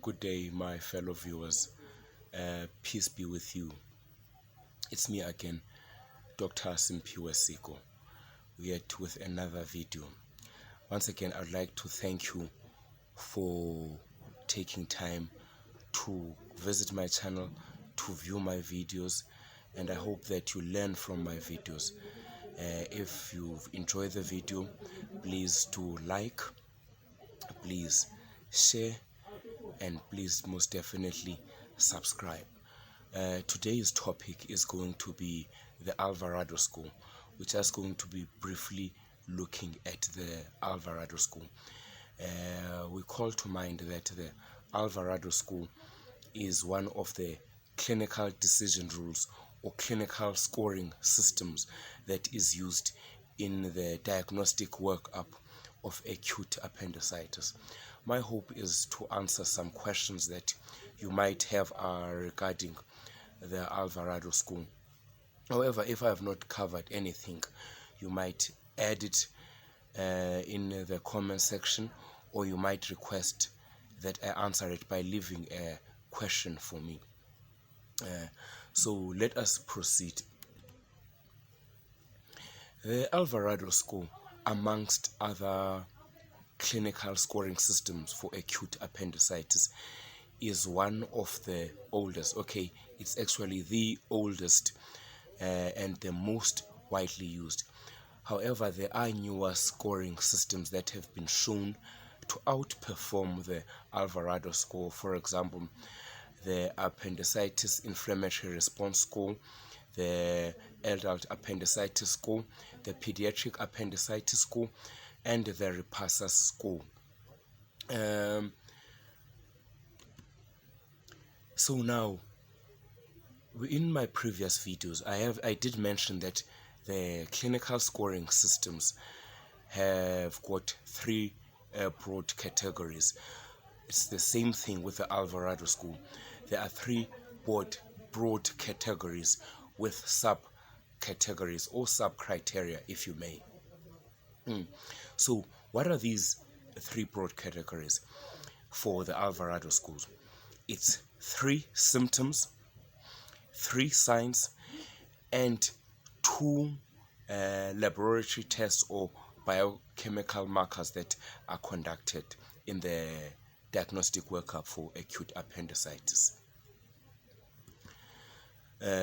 Good day, my fellow viewers. Peace be with you. It's me again, Dr. Simpiwe Siko, yet with another video. Once again, I'd like to thank you for taking time to visit my channel, to view my videos, and I hope that you learn from my videos. If you've enjoyed the video, please do like, please share, and please most definitely subscribe. Today's topic is going to be the Alvarado score. We're just going to be briefly looking at the Alvarado score. We call to mind that the Alvarado score is one of the clinical decision rules or clinical scoring systems that is used in the diagnostic workup of acute appendicitis. My hope is to answer some questions that you might have regarding the Alvarado score. However, if I have not covered anything, you might add it in the comment section, or you might request that I answer it by leaving a question for me. So let us proceed. The Alvarado score, amongst other clinical scoring systems for acute appendicitis, is one of the oldest. Okay, it's actually the oldest and the most widely used. However, there are newer scoring systems that have been shown to outperform the Alvarado score. For example, the Appendicitis Inflammatory Response score, the Adult Appendicitis score, the Paediatric Appendicitis score, and the RIPASA score. So now, in my previous videos, I did mention that the clinical scoring systems have got three broad categories. It's the same thing with the Alvarado score. There are three broad categories with sub-categories or sub-criteria, if you may. So what are these three broad categories for the Alvarado scores? It's 3 symptoms, 3 signs, and 2 laboratory tests or biochemical markers that are conducted in the diagnostic workup for acute appendicitis.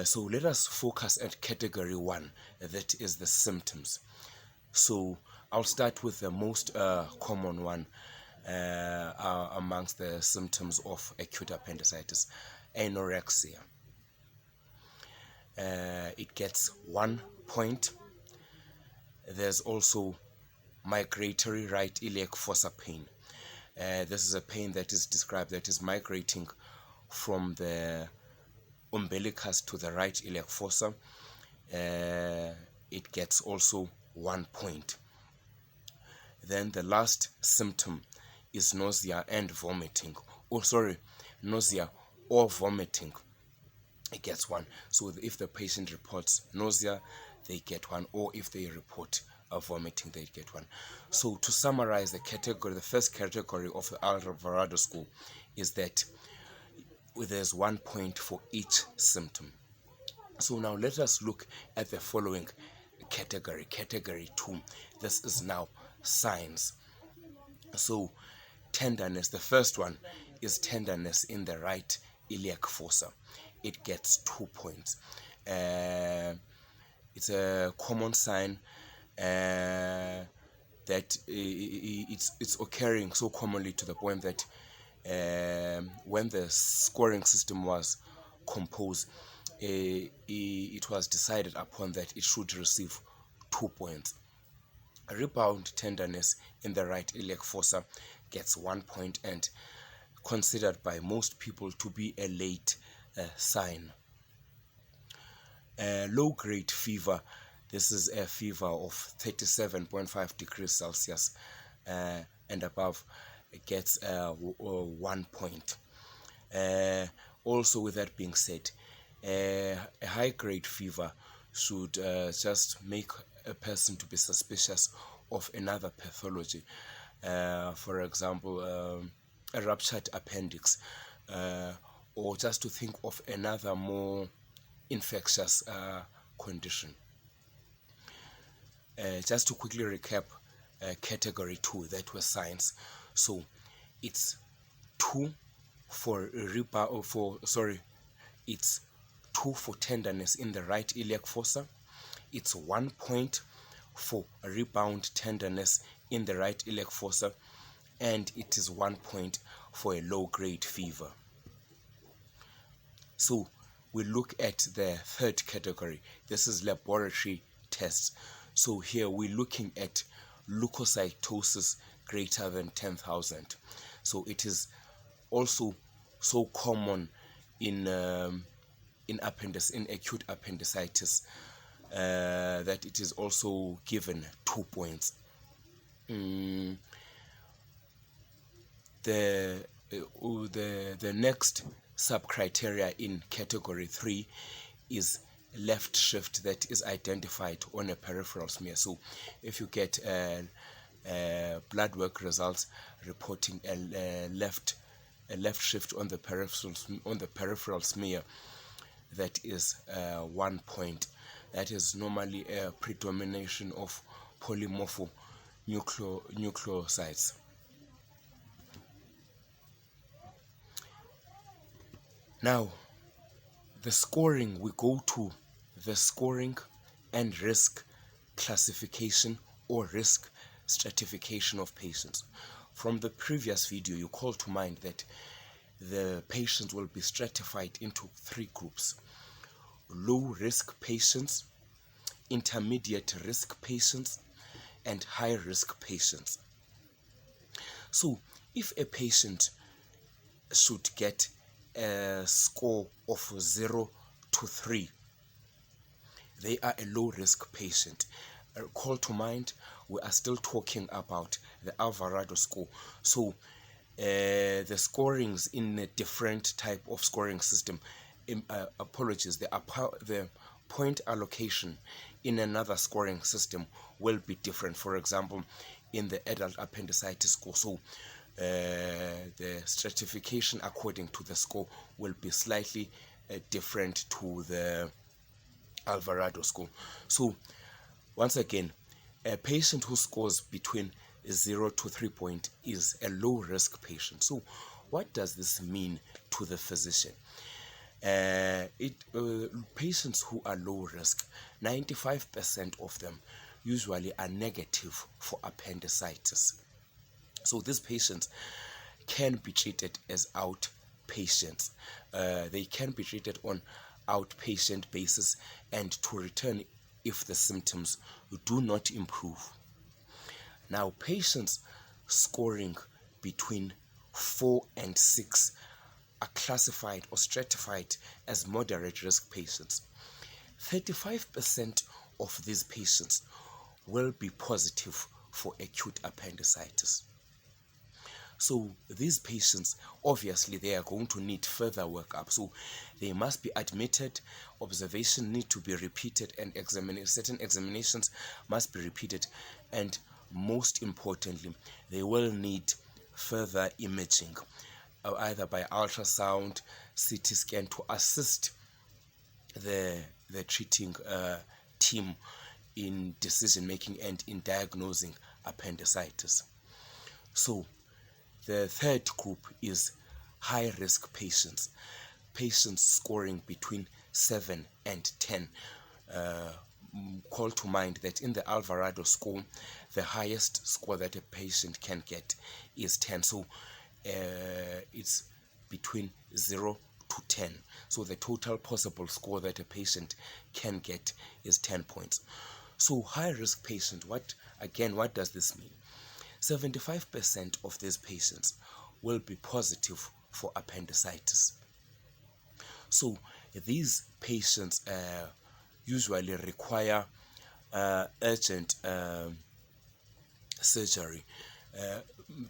So let us focus at category 1, that is the symptoms. So I'll start with the most common one amongst the symptoms of acute appendicitis, anorexia. It gets 1 point. There's also migratory right iliac fossa pain. This is a pain that is described that is migrating from the umbilicus to the right iliac fossa. It gets also 1 point. Then the last symptom is nausea and vomiting. Nausea or vomiting. It gets 1. So if the patient reports nausea, they get 1, or if they report vomiting, they get 1. So to summarize the first category of the Alvarado score is that there's 1 point for each symptom. So now let us look at the following category, category 2. This is now signs. So tenderness, the first one is tenderness in the right iliac fossa. It gets 2 points. It's a common sign that it's occurring so commonly to the point that when the scoring system was composed, it was decided upon that it should receive 2 points. Rebound tenderness in the right iliac fossa gets 1 point and considered by most people to be a late sign. Low-grade fever, this is a fever of 37.5 degrees Celsius and above, gets 1 point. Also, with that being said, a high-grade fever should just make a person to be suspicious of another pathology. For example, a ruptured appendix, or just to think of another more infectious condition. Just to quickly recap, category 2, that was science. So it's 2 for it's 2 for tenderness in the right iliac fossa. It's 1 point for rebound tenderness in the right iliac fossa, and it is 1 point for a low-grade fever. So we look at the third category. This is laboratory tests. So here we're looking at leukocytosis greater than 10,000. So it is also so common in acute appendicitis that it is also given 2 points. The next sub-criteria in category 3 is left shift that is identified on a peripheral smear. So if you get blood work results reporting a left shift on the peripheral smear, that is 1 point. That is normally a predomination of polymorphonucleosides. Now, the scoring, we go to the scoring and risk classification or risk stratification of patients. From the previous video, you call to mind that the patients will be stratified into 3 groups: low risk patients, intermediate risk patients, and high risk patients. So if a patient should get a score of 0 to 3, they are a low risk patient. Call to mind, we are still talking about the Alvarado score. So the scorings in a different type of scoring system, the point allocation in another scoring system will be different. For example, in the adult appendicitis score, so the stratification according to the score will be slightly different to the Alvarado score. So once again, a patient who scores between 0 to 3 points is a low risk patient. So what does this mean to the physician? Patients who are low risk, 95% of them usually are negative for appendicitis. So these patients can be treated as outpatients. They can be treated on outpatient basis and to return if the symptoms do not improve. Now, patients scoring between 4 and 6 are classified or stratified as moderate risk patients. 35% of these patients will be positive for acute appendicitis. So these patients, obviously, they are going to need further workup. So they must be admitted, observation need to be repeated, and certain examinations must be repeated. And most importantly, they will need further imaging, either by ultrasound, CT scan, to assist the treating team in decision making and in diagnosing appendicitis. So the third group is high risk patients, patients scoring between 7 and 10. Call to mind that in the Alvarado score, the highest score that a patient can get is 10. So it's between 0 to 10. So the total possible score that a patient can get is 10 points. So high risk patient, what does this mean? 75% of these patients will be positive for appendicitis. So these patients usually require urgent surgery,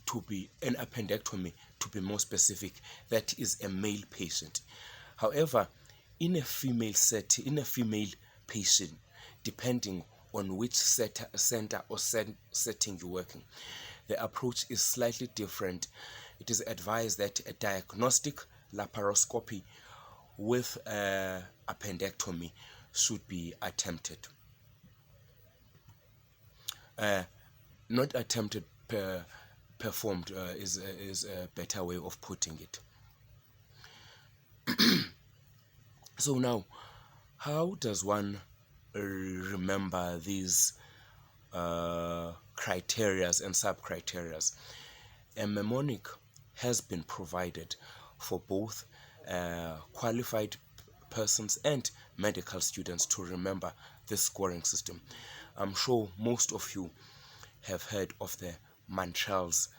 to be an appendectomy, to be more specific. That is a male patient. However, in a female patient, depending on which center or setting you're working, the approach is slightly different, it is advised that a diagnostic laparoscopy with appendectomy should be attempted. Not attempted, performed is a better way of putting it. So now, how does one remember these criterias and sub-criterias? A mnemonic has been provided for both qualified persons and medical students to remember this scoring system. I'm sure most of you have heard of the MANTRELS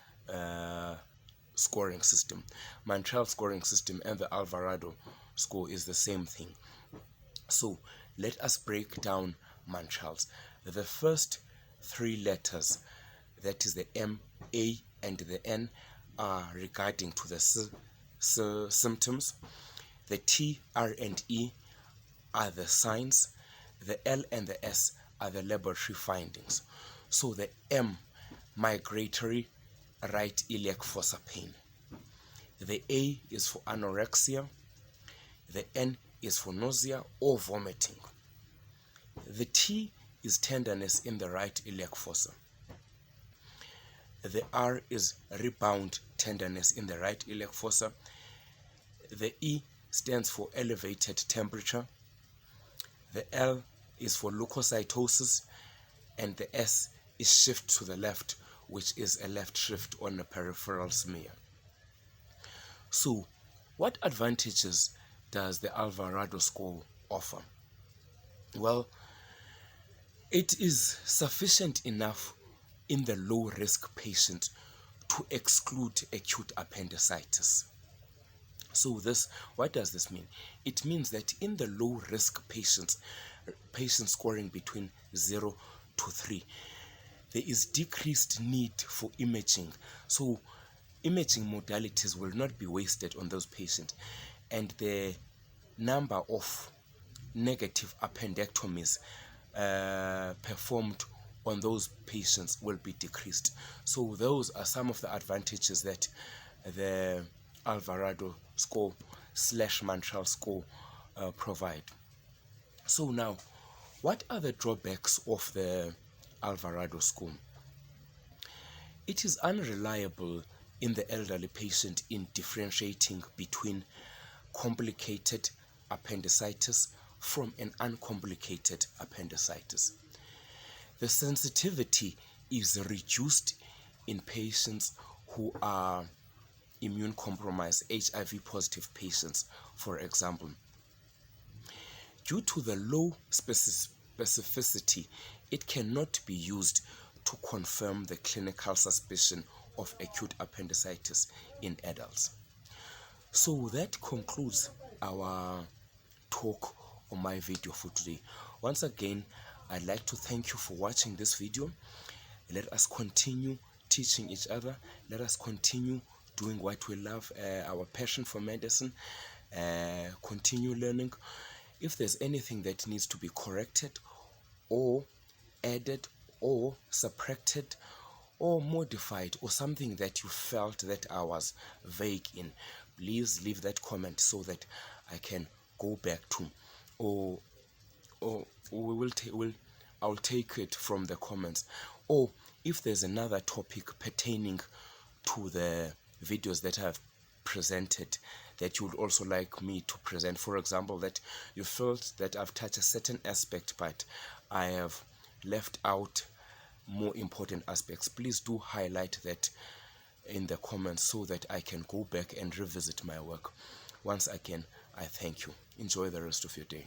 scoring system. MANTRELS scoring system and the Alvarado score is the same thing. So let us break down MANTRELS. The first three letters, that is the M, A, and the N, are regarding to the symptoms. The T, R, and E are the signs. The L and the S are the laboratory findings. So the M, migratory right iliac fossa pain. The A is for anorexia. The N is for nausea or vomiting. The T is tenderness in the right iliac fossa. The R is rebound tenderness in the right iliac fossa. The E stands for elevated temperature. The L is for leukocytosis, and the S is shift to the left, which is a left shift on a peripheral smear. So, what advantages does the Alvarado score offer? Well, it is sufficient enough in the low-risk patient to exclude acute appendicitis. So what does this mean? It means that in the low-risk patients scoring between 0 to 3, there is decreased need for imaging. So imaging modalities will not be wasted on those patients, and the number of negative appendectomies performed on those patients will be decreased. So those are some of the advantages that the Alvarado score / MANTRELS score provide. So now, what are the drawbacks of the Alvarado score? It is unreliable in the elderly patient in differentiating between complicated appendicitis from an uncomplicated appendicitis. The sensitivity is reduced in patients who are immune compromised, HIV positive patients, for example. Due to the low specificity, it cannot be used to confirm the clinical suspicion of acute appendicitis in adults. So that concludes our talk on my video for today. Once again, I'd like to thank you for watching this video. Let us continue teaching each other. Let us continue doing what we love, our passion for medicine. Continue learning. If there's anything that needs to be corrected or added or subtracted or modified, or something that you felt that I was vague in, please leave that comment so that I can go back to, or I'll take it from the comments. Or if there's another topic pertaining to the videos that I've presented that you would also like me to present, for example, that you felt that I've touched a certain aspect but I have left out more important aspects, please do highlight that in the comments so that I can go back and revisit my work. Once again, I thank you. Enjoy the rest of your day.